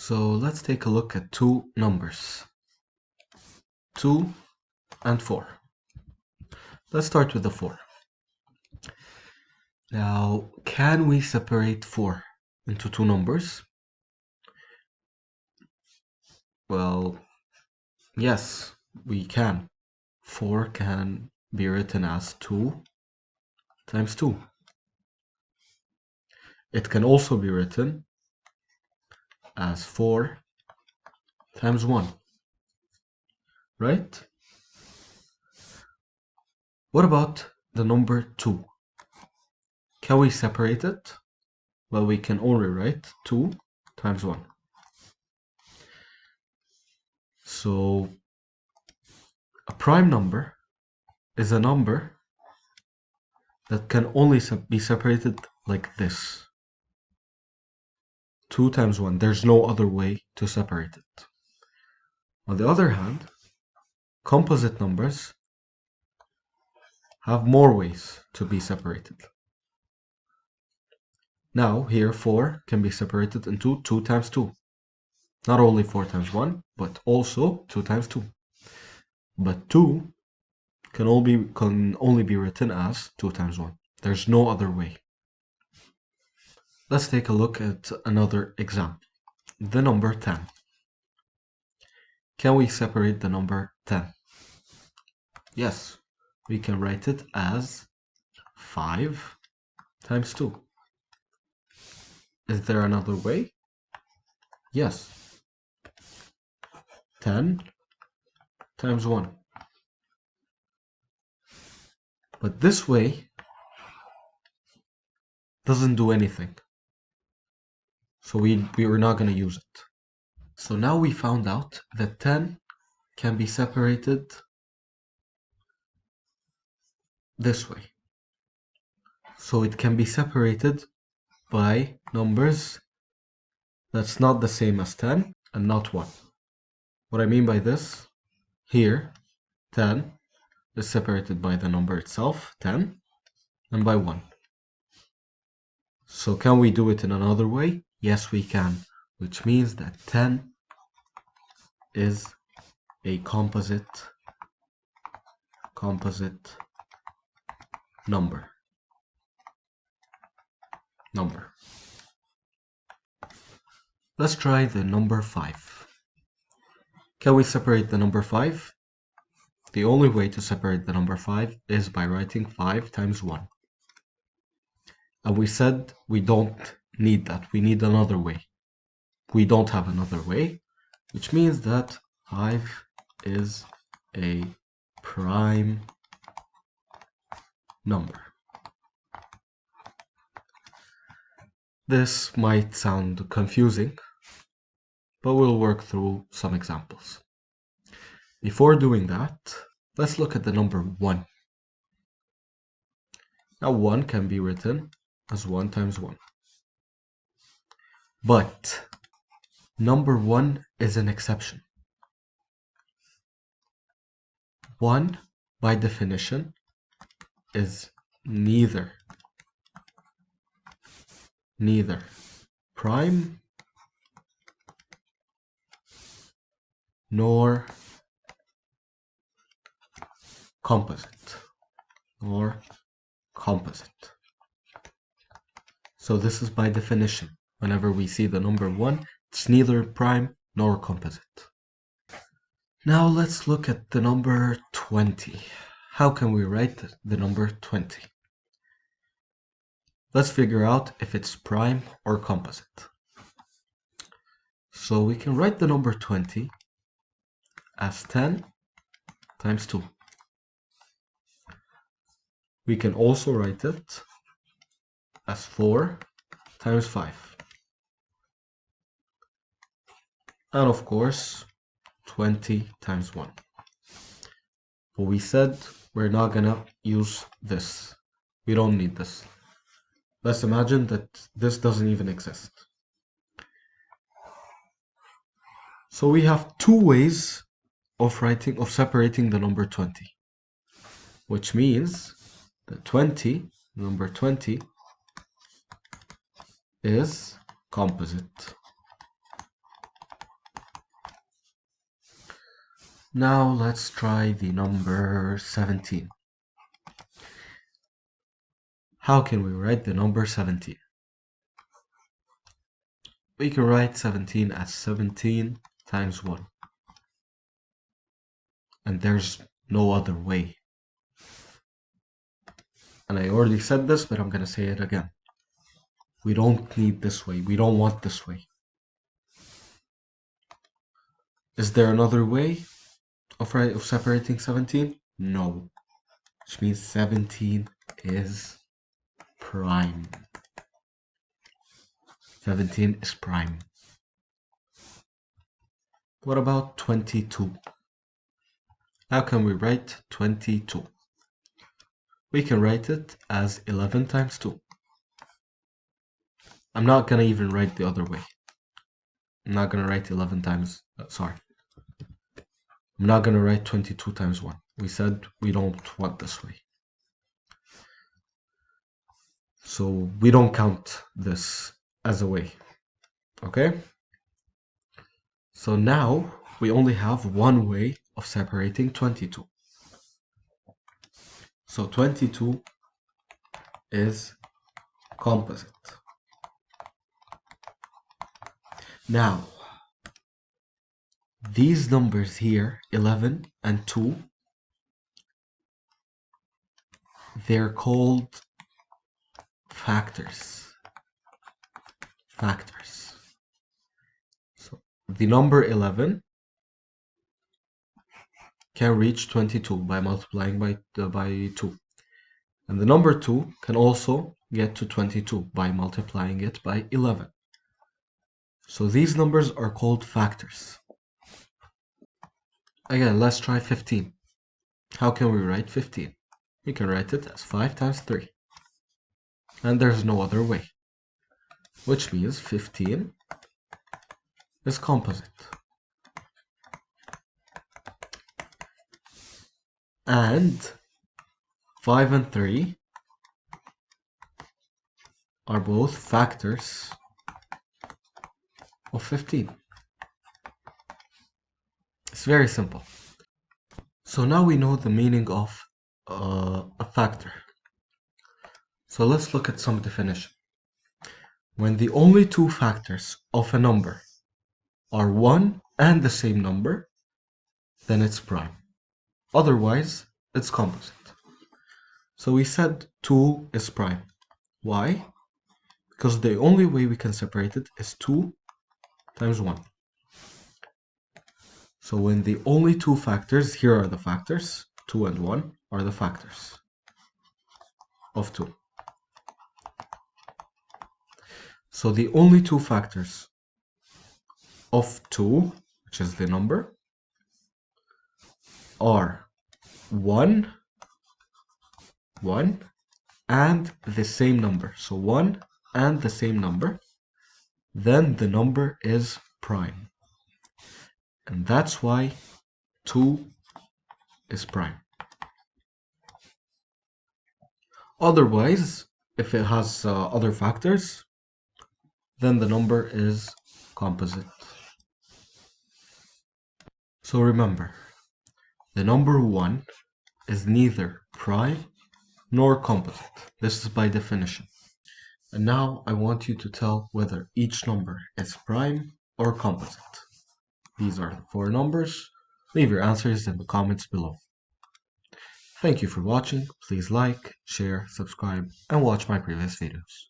So let's take a look at two numbers, 2 and 4. Let's start with the 4. Now, can we separate 4 into two numbers? Well, yes, we can. 4 can be written as 2 times 2. It can also be written as 4 times 1, right? What about the number 2? Can we separate it? Well, we can only write 2 times 1. So, a prime number is a number that can only be separated like this. 2 times 1. There's no other way to separate it. On the other hand, composite numbers have more ways to be separated. Now, here 4 can be separated into 2 times 2. Not only 4 times 1, but also 2 times 2. But 2 can only be written as 2 times 1. There's no other way. Let's take a look at another example. The number 10. Can we separate the number 10? Yes, we can write it as 5 times 2. Is there another way? Yes. 10 times 1. But this way doesn't do anything. So we were not going to use it. So now we found out that 10 can be separated this way. So it can be separated by numbers that's not the same as 10 and not 1. What I mean by this, here 10 is separated by the number itself, 10, and by 1. So can we do it in another way? Yes, we can, which means that 10 is a composite number. Let's try the number 5. Can we separate the number 5? The only way to separate the number 5 is by writing 5 times 1. And we said we don't need that. We need another way. We don't have another way, which means that 5 is a prime number. This might sound confusing, but we'll work through some examples. Before doing that, let's look at the number 1. Now 1 can be written as 1 times 1. But number 1 is an exception. 1, by definition, is neither prime nor composite. So this is by definition. Whenever we see the number 1, it's neither prime nor composite. Now let's look at the number 20. How can we write the number 20? Let's figure out if it's prime or composite. So we can write the number 20 as 10 times 2. We can also write it as 4 times 5. And of course, 20 times 1. But we said we're not gonna use this. We don't need this. Let's imagine that this doesn't even exist. So we have two ways of separating the number 20, which means that number 20 is composite. Now let's try the number 17. How can we write the number 17? We can write 17 as 17 times 1. And there's no other way. And I already said this, but I'm going to say it again. We don't need this way. We don't want this way. Is there another way of separating 17? No. Which means 17 is prime. 17 is prime. What about 22? How can we write 22? We can write it as 11 times 2. I'm not going to even write the other way. I'm not going to write 11 times, sorry. I'm not going to write 22 times 1. We said we don't want this way. So we don't count this as a way. Okay? So now we only have one way of separating 22. So 22 is composite. Now, these numbers here, 11 and 2, they're called factors. Factors. So the number 11 can reach 22 by multiplying by 2. And the number 2 can also get to 22 by multiplying it by 11. So these numbers are called factors. Again, let's try 15. How can we write 15? We can write it as 5 times 3. And there's no other way. Which means 15 is composite. And 5 and 3 are both factors of 15. It's very simple. So now we know the meaning of a factor. So let's look at some definition. When the only two factors of a number are one and the same number, then it's prime. Otherwise, it's composite. So we said 2 is prime. Why? Because the only way we can separate it is 2 times 1. So when the only two factors, here are the factors, 2 and 1 are the factors of 2. So the only two factors of 2, which is the number, are 1, and the same number. So 1 and the same number, then the number is prime. And that's why 2 is prime. Otherwise, if it has other factors, then the number is composite. So remember, the number 1 is neither prime nor composite. This is by definition. And now I want you to tell whether each number is prime or composite. These are the 4 numbers. Leave your answers in the comments below. Thank you for watching. Please like, share, subscribe, and watch my previous videos.